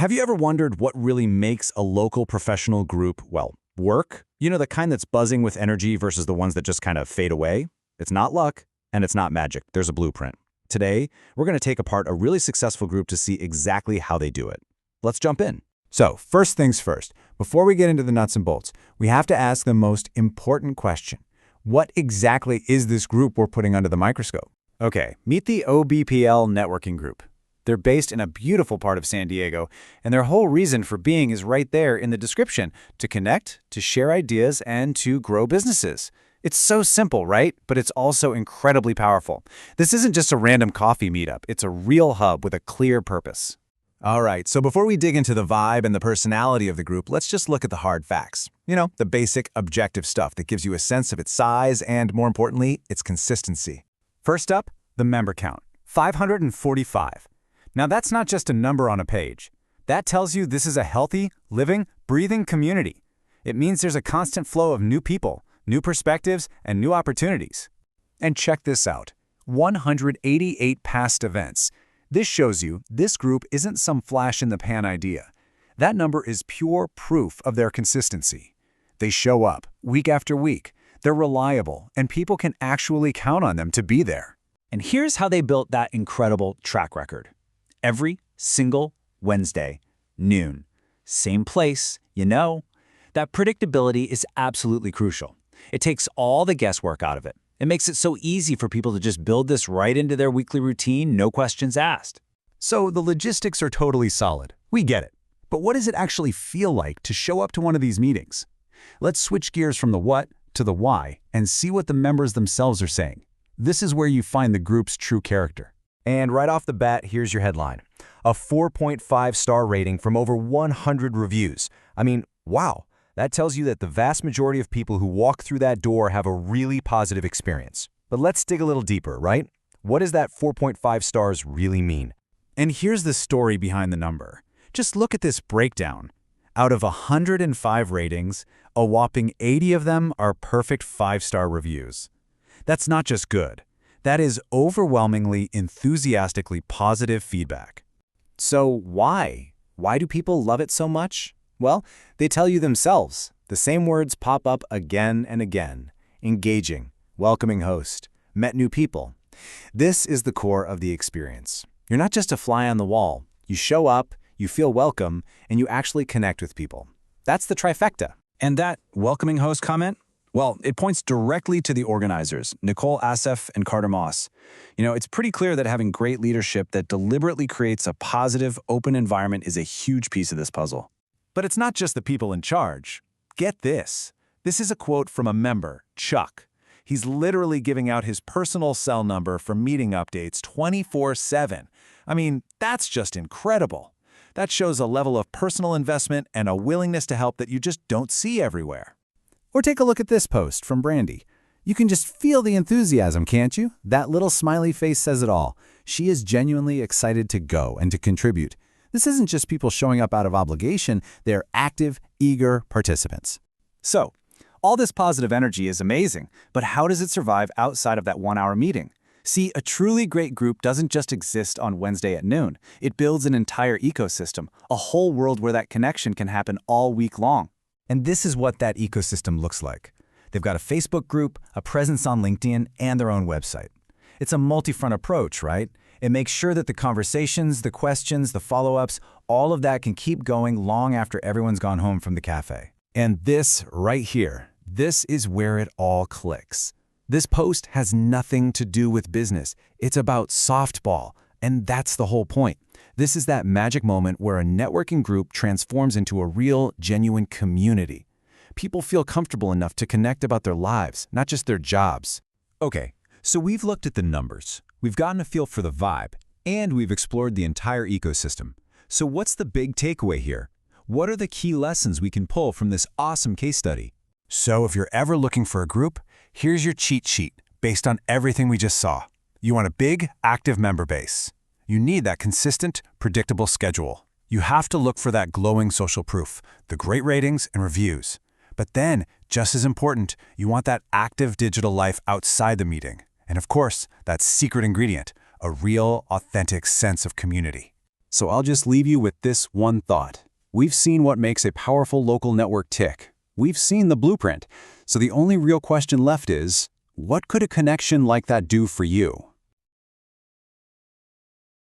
Have you ever wondered what really makes a local professional group, well, work? You know, the kind that's buzzing with energy versus the ones that just kind of fade away? It's not luck, and it's not magic. There's a blueprint. Today, we're going to take apart a really successful group to see exactly how they do it. Let's jump in. So, first things first, before we get into the nuts and bolts, we have to ask the most important question. What exactly is this group we're putting under the microscope? Okay, meet the OBPL networking group. They're based in a beautiful part of San Diego, and their whole reason for being is right there in the description: to connect, to share ideas, and to grow businesses. It's so simple, right? But it's also incredibly powerful. This isn't just a random coffee meetup. It's a real hub with a clear purpose. All right, so before we dig into the vibe and the personality of the group, let's just look at the hard facts. You know, the basic, objective stuff that gives you a sense of its size and, more importantly, its consistency. First up, the member count, 545. Now that's not just a number on a page. That tells you this is a healthy, living, breathing community. It means there's a constant flow of new people, new perspectives, and new opportunities. And check this out, 188 past events. This shows you this group isn't some flash-in-the-pan idea. That number is pure proof of their consistency. They show up week after week. They're reliable, and people can actually count on them to be there. And here's how they built that incredible track record. Every single Wednesday, noon. Same place, you know. That predictability is absolutely crucial. It takes all the guesswork out of it. It makes it so easy for people to just build this right into their weekly routine, no questions asked. So the logistics are totally solid. We get it. But what does it actually feel like to show up to one of these meetings? Let's switch gears from the what to the why and see what the members themselves are saying. This is where you find the group's true character. And right off the bat, here's your headline. A 4.5-star rating from over 100 reviews. I mean, wow. That tells you that the vast majority of people who walk through that door have a really positive experience. But let's dig a little deeper, right? What does that 4.5 stars really mean? And here's the story behind the number. Just look at this breakdown. Out of 105 ratings, a whopping 80 of them are perfect 5-star reviews. That's not just good. That is overwhelmingly, enthusiastically positive feedback. So why? Why do people love it so much? Well, they tell you themselves. The same words pop up again and again. Engaging, welcoming host, met new people. This is the core of the experience. You're not just a fly on the wall. You show up, you feel welcome, and you actually connect with people. That's the trifecta. And that welcoming host comment? Well, it points directly to the organizers, Nicole and Carter Moss. You know, it's pretty clear that having great leadership that deliberately creates a positive, open environment is a huge piece of this puzzle. But it's not just the people in charge. Get this. This is a quote from a member, Chuck. He's literally giving out his personal cell number for meeting updates 24/7. I mean, that's just incredible. That shows a level of personal investment and a willingness to help that you just don't see everywhere. Or take a look at this post from Brandy. You can just feel the enthusiasm, can't you? That little smiley face says it all. She is genuinely excited to go and to contribute. This isn't just people showing up out of obligation, they're active, eager participants. So, all this positive energy is amazing, but how does it survive outside of that 1-hour meeting? See, a truly great group doesn't just exist on Wednesday at noon. It builds an entire ecosystem, a whole world where that connection can happen all week long. And this is what that ecosystem looks like. They've got a Facebook group, a presence on LinkedIn, and their own website. It's a multi-front approach, right? It makes sure that the conversations, the questions, the follow-ups, all of that can keep going long after everyone's gone home from the cafe. And this right here, this is where it all clicks. This post has nothing to do with business. It's about softball, and that's the whole point. This is that magic moment where a networking group transforms into a real, genuine community. People feel comfortable enough to connect about their lives, not just their jobs. Okay, so we've looked at the numbers, we've gotten a feel for the vibe, and we've explored the entire ecosystem. So what's the big takeaway here? What are the key lessons we can pull from this awesome case study? So if you're ever looking for a group, here's your cheat sheet based on everything we just saw. You want a big, active member base. You need that consistent, predictable schedule. You have to look for that glowing social proof, the great ratings and reviews. But then, just as important, you want that active digital life outside the meeting. And of course, that secret ingredient, a real, authentic sense of community. So I'll just leave you with this one thought. We've seen what makes a powerful local network tick. We've seen the blueprint. So the only real question left is, what could a connection like that do for you?